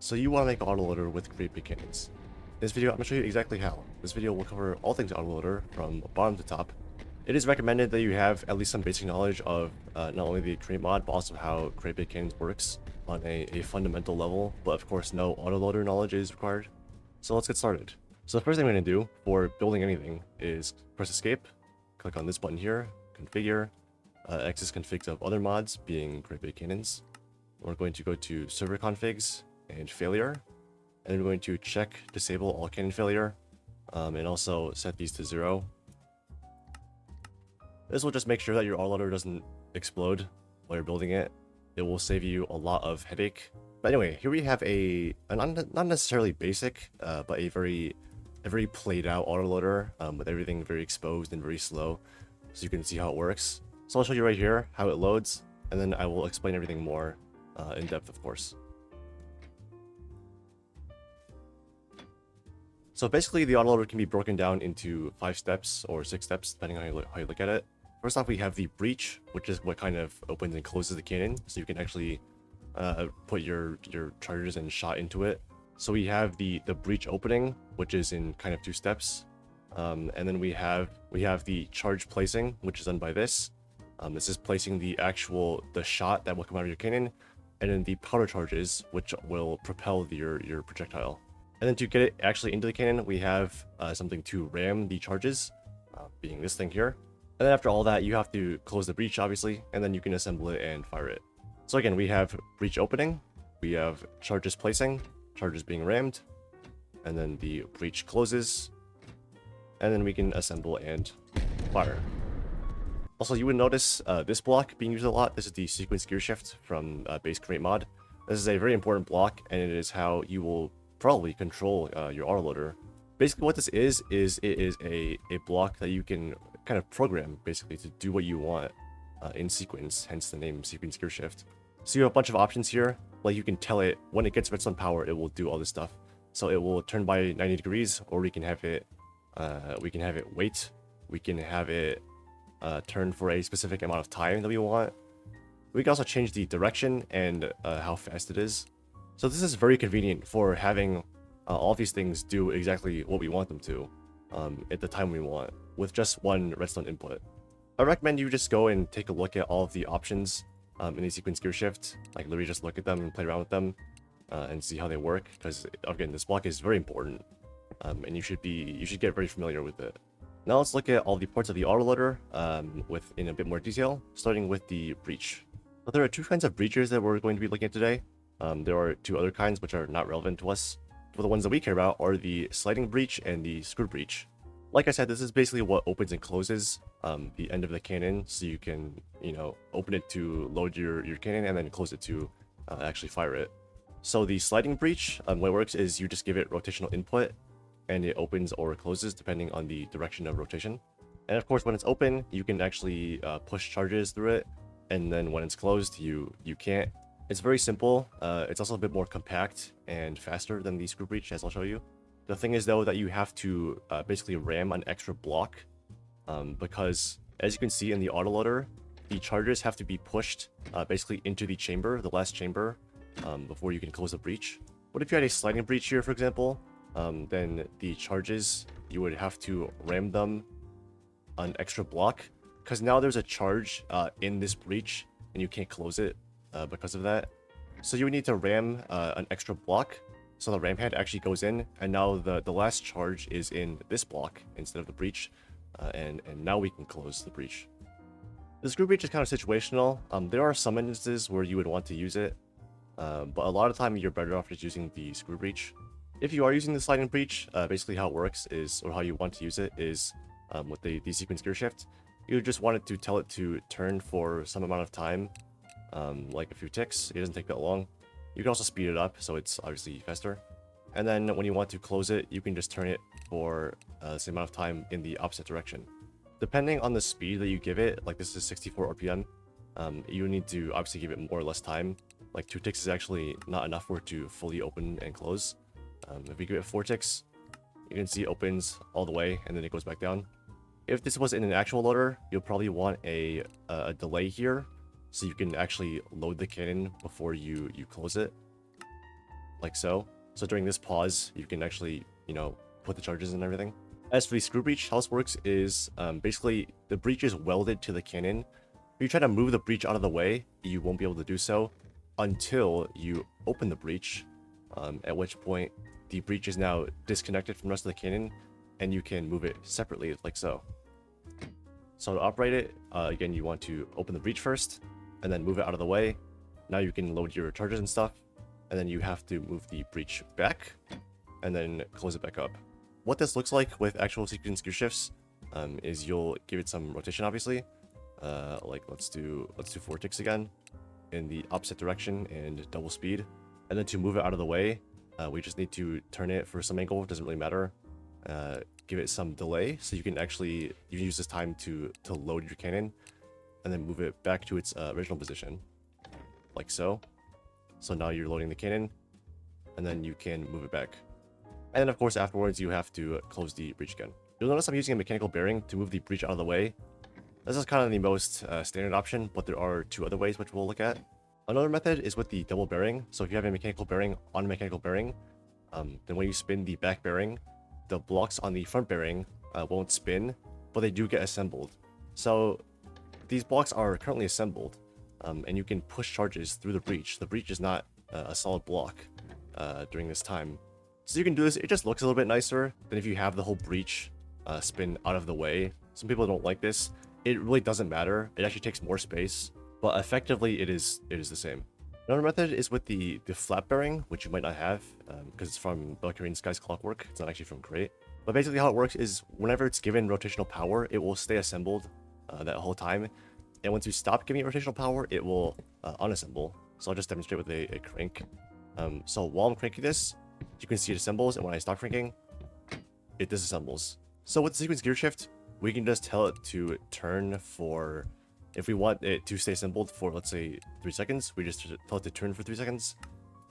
So you want to make an autoloader with great big cannons. In this video, I'm going to show you exactly how. This video will cover all things autoloader from bottom to top. It is recommended that you have at least some basic knowledge of not only the crate mod, but also how great big cannons works on a fundamental level. But of course, no autoloader knowledge is required. So let's get started. So the first thing I'm going to do for building anything is press escape, click on this button here, configure, access configs of other mods being great big cannons. We're going to go to server configs and failure, and we're going to check disable all cannon failure, and also set these to 0. This will just make sure that your autoloader doesn't explode while you're building it. It will save you a lot of headache. But anyway, here we have a not necessarily basic, but a very played out autoloader, with everything very exposed and very slow, so you can see how it works. So I'll show you right here how it loads, and then I will explain everything more in depth, of course. So basically, the autoloader can be broken down into 5 steps or 6 steps, depending on how you look at it. First off, we have the breach, which is what kind of opens and closes the cannon, so you can actually put your charges and shot into it. So we have the breach opening, which is in kind of 2 steps, and then we have the charge placing, which is done by this. This is placing the shot that will come out of your cannon, and then the powder charges, which will propel your projectile. And then to get it actually into the cannon, we have something to ram the charges, being this thing here. And then after all that, you have to close the breach, obviously, and then you can assemble it and fire it. So again, we have breach opening, we have charges placing, charges being rammed, and then the breach closes, and then we can assemble and fire. Also, you would notice this block being used a lot. This is the sequence Gearshift from base crate mod. This is a very important block, and it is how you will probably control your autoloader. Basically what this is it is a block that you can kind of program basically to do what you want in sequence, hence the name sequence Gearshift. So you have a bunch of options here. Like, you can tell it when it gets redstone power, it will do all this stuff. So it will turn by 90 degrees, or we can have it wait. We can have it turn for a specific amount of time that we want. We can also change the direction and how fast it is. So this is very convenient for having all these things do exactly what we want them to at the time we want, with just one redstone input. I recommend you just go and take a look at all of the options in the sequence Gearshift. Like, literally just look at them and play around with them and see how they work, because again, this block is very important, and you should get very familiar with it. Now let's look at all the parts of the autoloader in a bit more detail, starting with the breach. So there are 2 kinds of breaches that we're going to be looking at today. There are 2 other kinds which are not relevant to us. But the ones that we care about are the sliding breach and the screw breach. Like I said, this is basically what opens and closes the end of the cannon, so you can, open it to load your cannon and then close it to actually fire it. So the sliding breach, what it works is you just give it rotational input, and it opens or closes depending on the direction of rotation. And of course, when it's open, you can actually push charges through it, and then when it's closed, you can't. It's very simple. It's also a bit more compact and faster than the screw breach, as I'll show you. The thing is, though, that you have to basically ram an extra block, because as you can see in the autoloader, the charges have to be pushed basically into the chamber, the last chamber, before you can close the breach. What if you had a sliding breach here, for example? Then the charges, you would have to ram them an extra block, because now there's a charge in this breach, and you can't close it because of that. So you would need to ram an extra block, so the ram head actually goes in, and now the last charge is in this block instead of the breach, and now we can close the breach. The screw breach is kind of situational. There are some instances where you would want to use it, but a lot of the time you're better off just using the screw breach. If you are using the sliding breach, basically how it works is, or how you want to use it is, with the sequence Gearshift, you just want it to tell it to turn for some amount of time, like a few ticks. It doesn't take that long. You can also speed it up, so it's obviously faster. And then when you want to close it, you can just turn it for the same amount of time in the opposite direction. Depending on the speed that you give it, like this is 64 RPM, you need to obviously give it more or less time. Like 2 ticks is actually not enough for it to fully open and close. If we give it 4 ticks, you can see it opens all the way and then it goes back down. If this was in an actual loader, you'll probably want a delay here, so you can actually load the cannon before you close it. like so. So during this pause, you can actually, put the charges and everything. As for the screw breach, how this works is basically the breach is welded to the cannon. If you try to move the breach out of the way, you won't be able to do so until you open the breach, at which point the breach is now disconnected from the rest of the cannon, and you can move it separately, like so. So to operate it, again, you want to open the breach first, and then move it out of the way. Now you can load your charges and stuff, and then you have to move the breach back, and then close it back up. What this looks like with actual sequence gear shifts is you'll give it some rotation, obviously. Like let's do 4 ticks again in the opposite direction and double speed. And then to move it out of the way, we just need to turn it for some angle. It doesn't really matter. Give it some delay so you can use this time to load your cannon, and then move it back to its original position, like so. So now you're loading the cannon, and then you can move it back. And then of course afterwards you have to close the breach again. You'll notice I'm using a mechanical bearing to move the breach out of the way. This is kind of the most standard option, but there are 2 other ways which we'll look at. Another method is with the double bearing. So if you have a mechanical bearing on a mechanical bearing, then when you spin the back bearing, the blocks on the front bearing won't spin, but they do get assembled. So these blocks are currently assembled, and you can push charges through the breach. The breach is not a solid block during this time. So you can do this. It just looks a little bit nicer than if you have the whole breach spin out of the way. Some people don't like this. It really doesn't matter. It actually takes more space, but effectively it is the same. Another method is with the flat bearing, which you might not have because it's from Valkyrie Sky's Clockwork. It's not actually from Crate. But basically how it works is whenever it's given rotational power, it will stay assembled that whole time. And once you stop giving it rotational power, it will unassemble. So I'll just demonstrate with a crank. So while I'm cranking this, you can see it assembles, and when I stop cranking, it disassembles. So with the sequence gear shift, we can just tell it to turn for, if we want it to stay assembled for, let's say, 3 seconds, we just tell it to turn for 3 seconds.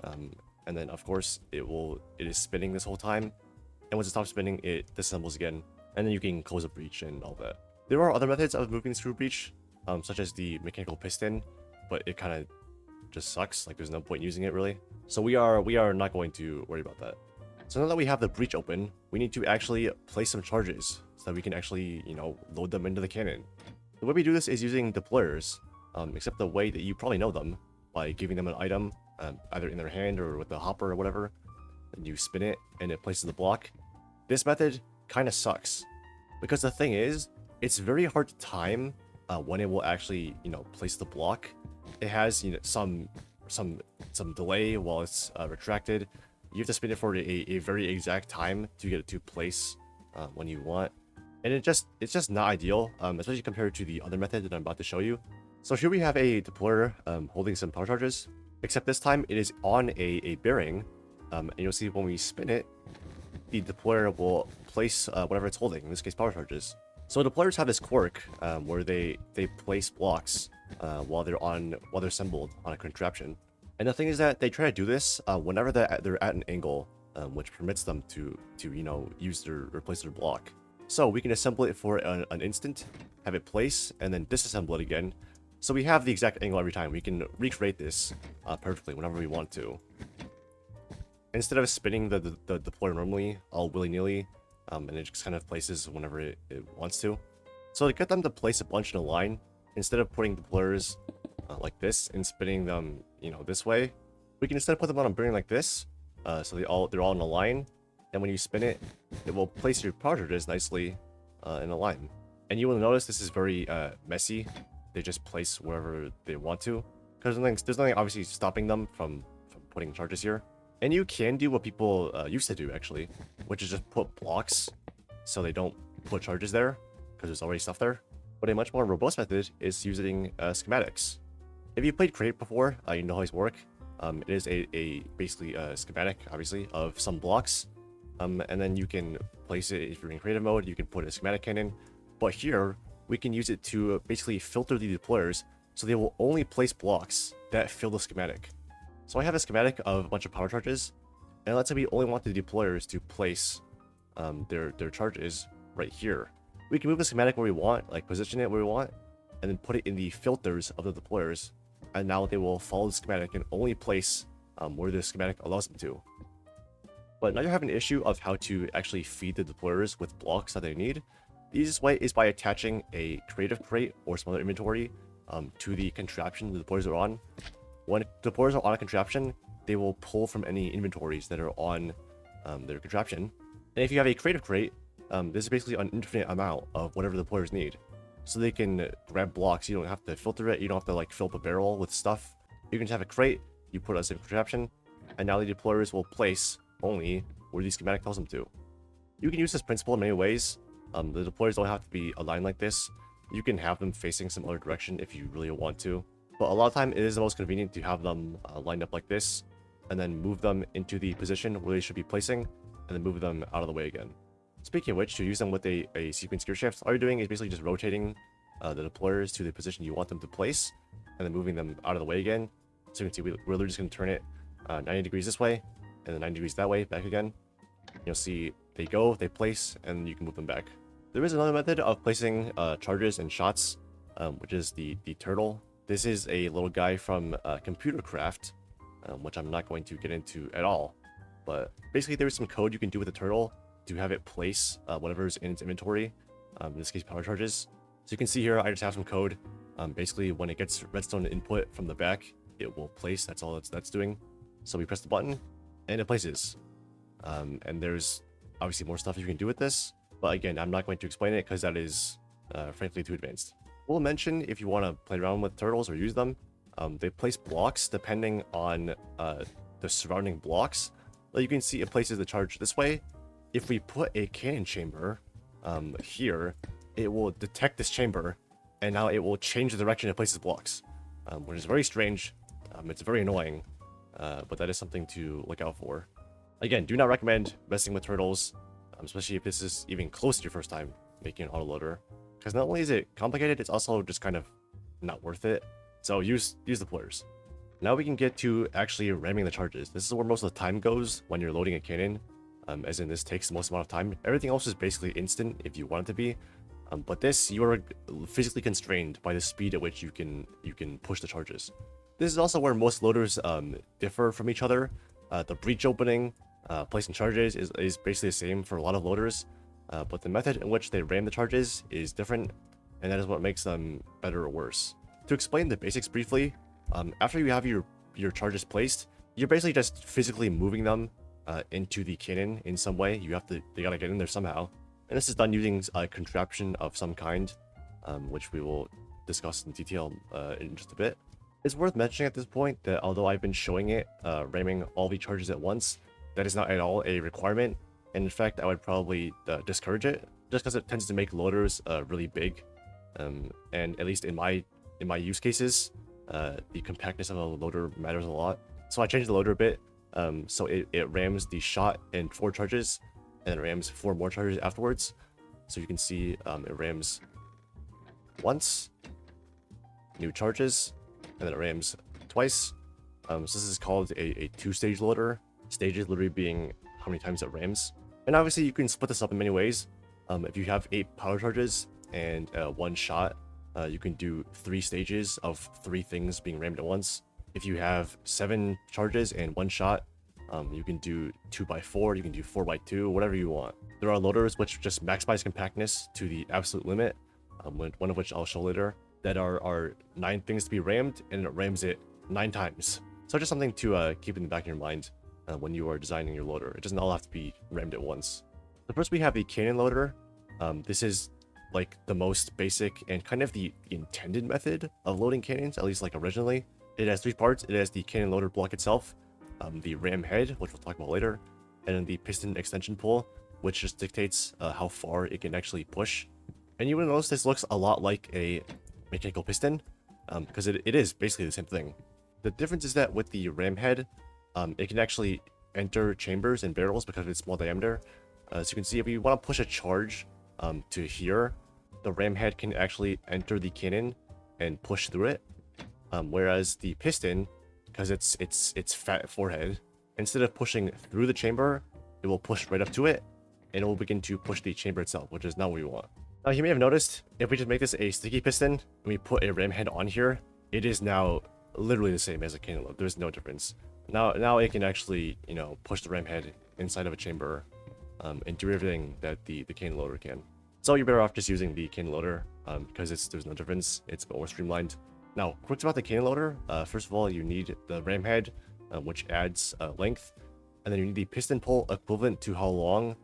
And then of course it is spinning this whole time. And once it stops spinning, it disassembles again. And then you can close a breach and all that. There are other methods of moving the screw breach, such as the mechanical piston, but it kind of just sucks. Like there's no point using it really. So we are not going to worry about that. So now that we have the breach open, we need to actually place some charges so that we can actually, load them into the cannon. The way we do this is using deployers, except the way that you probably know them, by giving them an item, either in their hand or with a hopper or whatever, and you spin it and it places the block. This method kind of sucks, because the thing is, it's very hard to time when it will actually, place the block. It has, some delay while it's retracted. You have to spin it for a very exact time to get it to place when you want. And it's just not ideal, especially compared to the other method that I'm about to show you. So here we have a deployer holding some power charges, except this time it is on a bearing, and you'll see when we spin it, the deployer will place whatever it's holding, in this case power charges. So deployers have this quirk where they place blocks while they're assembled on a contraption. And the thing is that they try to do this whenever they're at an angle, which permits them to use or replace their block. So we can assemble it for an instant, have it place, and then disassemble it again. So we have the exact angle every time. We can recreate this perfectly whenever we want to. Instead of spinning the deployer normally, all willy-nilly, and it just kind of places whenever it wants to. So to get them to place a bunch in a line, instead of putting deployers like this and spinning them, this way, we can instead put them on a bearing like this, so they're all in a line. And when you spin it, it will place your power charges nicely in a line. And you will notice this is very messy. They just place wherever they want to, because there's nothing obviously stopping them from putting charges here. And you can do what people used to do actually, which is just put blocks so they don't put charges there, because there's already stuff there. But a much more robust method is using schematics. If you played Crate before, you know how these work. It is basically a schematic, obviously, of some blocks. And then you can place it, if you're in creative mode, you can put a schematic cannon. But here, we can use it to basically filter the deployers, so they will only place blocks that fill the schematic. So I have a schematic of a bunch of power charges, and let's say we only want the deployers to place their charges right here. We can move the schematic where we want, like position it where we want, and then put it in the filters of the deployers, and now they will follow the schematic and only place where the schematic allows them to. But now you have an issue of how to actually feed the deployers with blocks that they need. The easiest way is by attaching a creative crate or some other inventory to the contraption the deployers are on. When deployers are on a contraption, they will pull from any inventories that are on their contraption. And if you have a creative crate, this is basically an infinite amount of whatever the deployers need. So they can grab blocks. You don't have to filter it. You don't have to like fill up a barrel with stuff. You can just have a crate, you put it as a contraption, and now the deployers will place only where the schematic tells them to. You can use this principle in many ways. The deployers don't have to be aligned like this. You can have them facing some other direction if you really want to. But a lot of time it is the most convenient to have them lined up like this, and then move them into the position where they should be placing, and then move them out of the way again. Speaking of which, to use them with a sequence gear shift, all you're doing is basically just rotating the deployers to the position you want them to place, and then moving them out of the way again. So you can see we're literally just going to turn it 90 degrees this way, and then 90 degrees that way, back again. You'll see they go, they place, and you can move them back. There is another method of placing charges and shots, which is the turtle. This is a little guy from Computer Craft, which I'm not going to get into at all. But basically there is some code you can do with the turtle to have it place whatever's in its inventory, in this case power charges. So you can see here I just have some code. Basically when it gets redstone input from the back, it will place. That's all that's doing. So we press the button and it places. And there's obviously more stuff you can do with this, but again, I'm not going to explain it because that is frankly too advanced. We'll mention if you want to play around with turtles or use them, they place blocks depending on the surrounding blocks. Like you can see it places the charge this way. If we put a cannon chamber here, it will detect this chamber, and now it will change the direction it places blocks, which is very strange. It's very annoying, but that is something to look out for. Again, do not recommend messing with turtles, especially if this is even close to your first time making an autoloader, because not only is it complicated, it's also just kind of not worth it. So use the deployers. Now we can get to actually ramming the charges. This is where most of the time goes when you're loading a cannon, as in this takes the most amount of time. Everything else is basically instant if you want it to be, but this, you are physically constrained by the speed at which you can push the charges. This is also where most loaders differ from each other. The breach opening, placing charges is basically the same for a lot of loaders, but the method in which they ram the charges is different, and that is what makes them better or worse. To explain the basics briefly, after you have your charges placed, you're basically just physically moving them into the cannon in some way. They gotta get in there somehow, and this is done using a contraption of some kind, which we will discuss in detail in just a bit. It's worth mentioning at this point that although I've been showing it ramming all the charges at once, that is not at all a requirement, and in fact I would probably discourage it, just because it tends to make loaders really big, and at least in my use cases, the compactness of a loader matters a lot. So I changed the loader a bit, so it rams the shot in 4 charges, and it rams 4 more charges afterwards. So you can see it rams once, new charges, and then it rams twice. So this is called a 2-stage loader. Stages literally being how many times it rams. And obviously you can split this up in many ways. If you have 8 power charges and 1 shot, you can do 3 stages of 3 things being rammed at once. If you have 7 charges and 1 shot, you can do 2x4, you can do 4x2, whatever you want. There are loaders which just maximize compactness to the absolute limit, one of which I'll show later, that are 9 things to be rammed, and it rams it 9 times. So just something to keep in the back of your mind when you are designing your loader. It doesn't all have to be rammed at once. So first we have the cannon loader. This is like the most basic and kind of the intended method of loading cannons, at least like originally. It has 3 parts. It has the cannon loader block itself, the ram head, which we'll talk about later, and then the piston extension pull, which just dictates how far it can actually push. And you will notice this looks a lot like a mechanical piston, because it is basically the same thing. The difference is that with the ram head, it can actually enter chambers and barrels because of its small diameter. So you can see if you want to push a charge to here, the ram head can actually enter the cannon and push through it. Whereas the piston, because it's fat forehead, instead of pushing through the chamber, it will push right up to it, and it will begin to push the chamber itself, which is not what we want. Now you may have noticed, if we just make this a sticky piston and we put a ram head on here, it is now literally the same as a cannon loader. There's no difference. Now it can actually, you know, push the ram head inside of a chamber, and do everything that the cannon loader can. So you're better off just using the cannon loader, because there's no difference. It's a bit more streamlined. Now, quick about the cannon loader. First of all, you need the ram head, which adds length, and then you need the piston pull equivalent to how long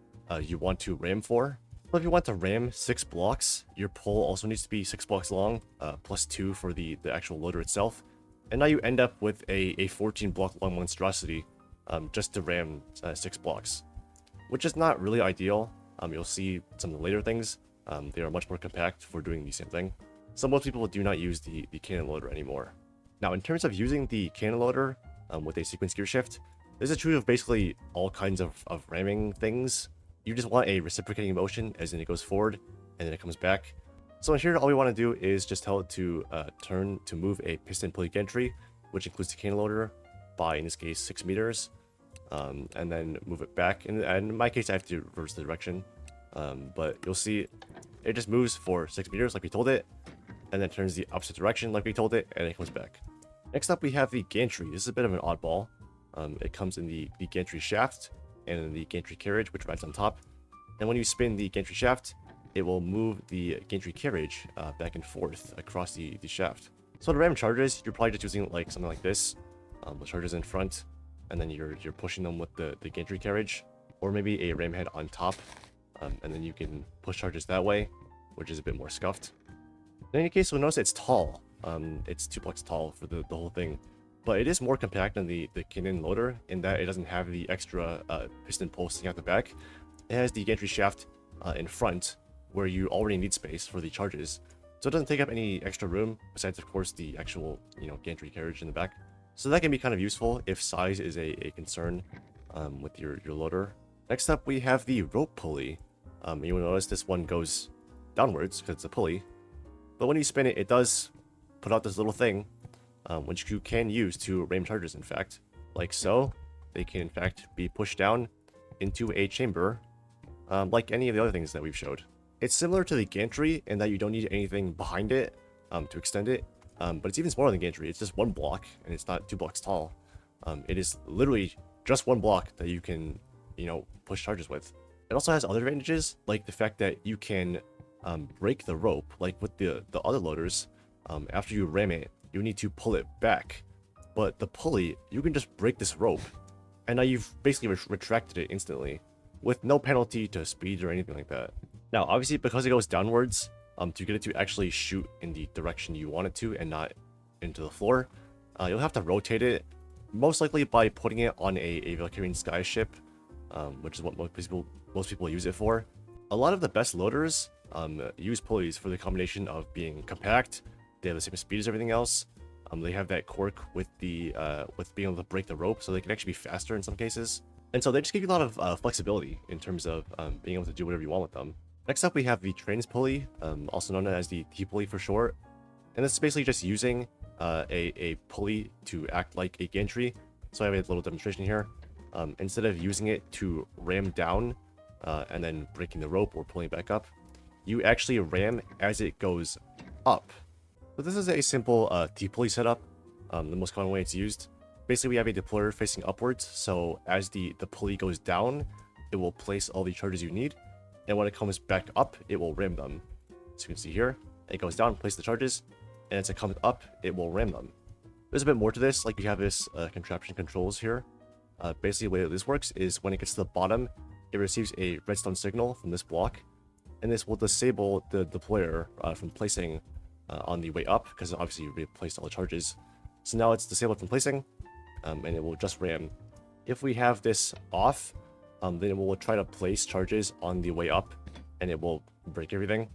you want to ram for. So if you want to ram 6 blocks, your pull also needs to be 6 blocks long, plus 2 for the actual loader itself. And now you end up with a 14 block long monstrosity, just to ram 6 blocks, which is not really ideal. You'll see some of the later things. They are much more compact for doing the same thing. So most people do not use the cannon loader anymore. Now, in terms of using the cannon loader with a sequence gear shift, this is true of basically all kinds of ramming things. You just want a reciprocating motion, as in it goes forward and then it comes back. So in here, all we want to do is just tell it to turn to move a piston pulley gantry, which includes the cannon loader, by, in this case, 6 meters, and then move it back. And in my case, I have to reverse the direction, but you'll see it just moves for 6 meters like we told it, and then turns the opposite direction like we told it, and it comes back. Next up, we have the gantry. This is a bit of an oddball. It comes in the gantry shaft and in the gantry carriage, which rides on top. And when you spin the gantry shaft, it will move the gantry carriage back and forth across the shaft. So to ram charges, you're probably just using like something like this, with charges in front, and then you're pushing them with the gantry carriage, or maybe a ram head on top, and then you can push charges that way, which is a bit more scuffed. In any case, you'll notice it's tall. It's 2 blocks tall for the whole thing, but it is more compact than the cannon loader in that it doesn't have the extra piston pull sticking out the back. It has the gantry shaft in front, where you already need space for the charges, so it doesn't take up any extra room besides, of course, the actual, you know, gantry carriage in the back. So that can be kind of useful if size is a concern with your loader. Next up, we have the rope pulley. You will notice this one goes downwards because it's a pulley, but when you spin it, it does put out this little thing, which you can use to ram charges, in fact, like so. They can, in fact, be pushed down into a chamber, like any of the other things that we've showed. It's similar to the gantry in that you don't need anything behind it to extend it, but it's even smaller than gantry. It's just 1 block, and it's not 2 blocks tall. It is literally just 1 block that you can, you know, push charges with. It also has other advantages, like the fact that you can break the rope, like with the other loaders. After you ram it, you need to pull it back, but the pulley, you can just break this rope, and now you've basically retracted it instantly, with no penalty to speed or anything like that. Now, obviously, because it goes downwards, to get it to actually shoot in the direction you want it to and not into the floor, you'll have to rotate it, most likely by putting it on a Valkyrian sky ship, which is what most people use it for. A lot of the best loaders use pulleys for the combination of being compact. They have the same speed as everything else. They have that quirk with being able to break the rope, so they can actually be faster in some cases. And so they just give you a lot of flexibility in terms of being able to do whatever you want with them. Next up, we have the trans pulley, also known as the T-pulley for short. And this is basically just using a pulley to act like a gantry. So I have a little demonstration here. Instead of using it to ram down and then breaking the rope or pulling it back up, you actually ram as it goes up. So this is a simple T-pulley setup, the most common way it's used. Basically, we have a deployer facing upwards, so as the pulley goes down, it will place all the charges you need, and when it comes back up, it will ram them. So you can see here, it goes down, place the charges, and as it comes up, it will ram them. There's a bit more to this, like you have this contraption controls here. Basically, the way that this works is when it gets to the bottom, it receives a redstone signal from this block, and this will disable the deployer from placing on the way up, because obviously you replaced all the charges. So now it's disabled from placing, and it will just ram. If we have this off, then it will try to place charges on the way up, and it will break everything.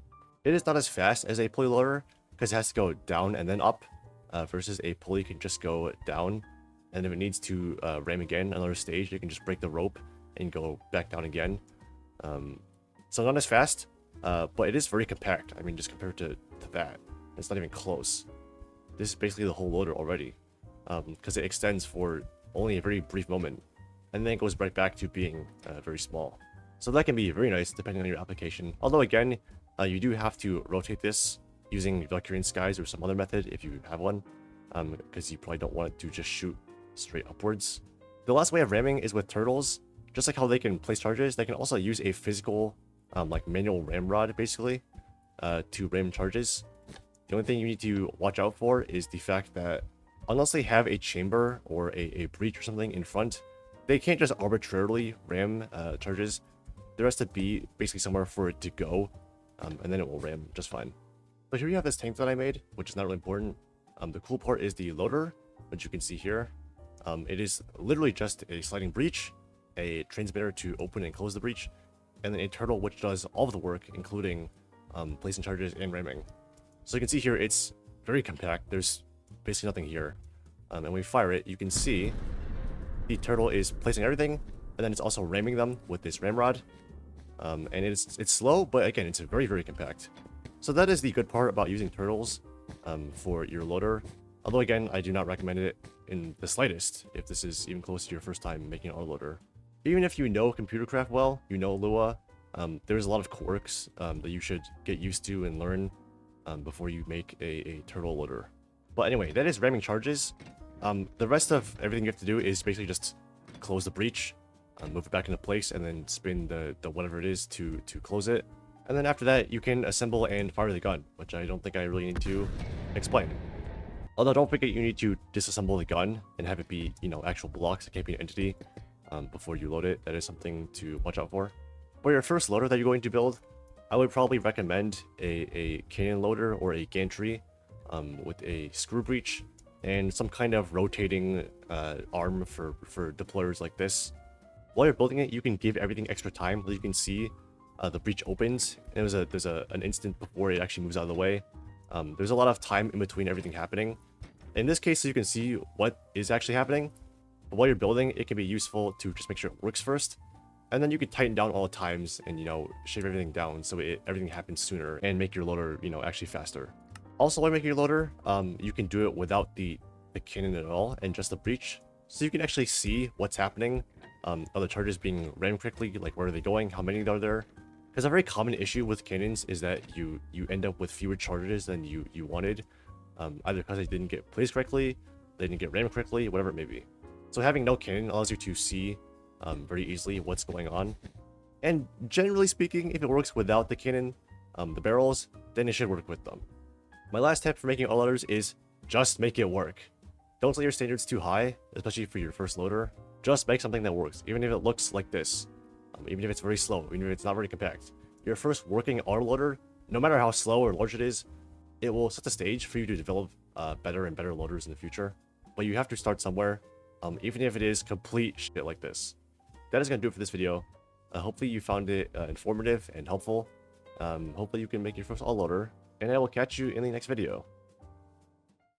It is not as fast as a pulley loader, because it has to go down and then up, versus a pulley can just go down, and if it needs to ram again another stage, it can just break the rope and go back down again. So not as fast, but it is very compact. I mean, just compared to that, it's not even close. This is basically the whole loader already, because it extends for only a very brief moment, and then it goes right back to being very small. So that can be very nice depending on your application. Although again, you do have to rotate this using Valkyrian skies or some other method if you have one. because you probably don't want it to just shoot straight upwards. The last way of ramming is with turtles. Just like how they can place charges, they can also use a physical, like manual ramrod, basically, to ram charges. The only thing you need to watch out for is the fact that unless they have a chamber or a breach or something in front, they can't just arbitrarily ram charges. There has to be basically somewhere for it to go, and then it will ram just fine. So here you have this tank that I made, which is not really important. The cool part is the loader, which you can see here. It is literally just a sliding breach, a transmitter to open and close the breach, and then a turtle which does all of the work, including placing charges and ramming. So you can see here it's very compact. There's basically nothing here. And when we fire it, you can see the turtle is placing everything, and then it's also ramming them with this ramrod. And it's slow, but again, it's very, very compact. So that is the good part about using turtles for your loader. Although again, I do not recommend it in the slightest if this is even close to your first time making an autoloader. Even if you know computer craft well, you know Lua, there's a lot of quirks that you should get used to and learn before you make a turtle loader. But anyway, that is ramming charges. The rest of everything you have to do is basically just close the breach, move it back into place, and then spin the whatever it is to close it. And then after that, you can assemble and fire the gun, which I don't think I really need to explain. Although don't forget you need to disassemble the gun and have it be, you know, actual blocks. It can't be an entity before you load it. That is something to watch out for. For your first loader that you're going to build, I would probably recommend a cannon loader or a gantry with a screw breech and some kind of rotating arm for deployers like this. While you're building it, you can give everything extra time so you can see the breach opens, and there's an instant before it actually moves out of the way. There's a lot of time in between everything happening. In this case, so you can see what is actually happening. But while you're building, it can be useful to just make sure it works first, and then you can tighten down all the times and, you know, shave everything down so everything happens sooner and make your loader, you know, actually faster. Also, while making your loader, you can do it without the cannon at all and just the breach, so you can actually see what's happening. Are the charges being rammed quickly? Like, where are they going? How many are there? Because a very common issue with cannons is that you end up with fewer charges than you wanted, either because they didn't get placed correctly, they didn't get rammed correctly, whatever it may be. So having no cannon allows you to see very easily what's going on. And generally speaking, if it works without the cannon, the barrels, then it should work with them. My last tip for making autoloaders is just make it work. Don't set your standards too high, especially for your first loader. Just make something that works, even if it looks like this. Even if it's very slow, even if it's not very compact. Your first working autoloader, no matter how slow or large it is, it will set the stage for you to develop better and better loaders in the future. But you have to start somewhere, even if it is complete shit like this. That is going to do it for this video. Hopefully you found it informative and helpful. Hopefully you can make your first autoloader, and I will catch you in the next video.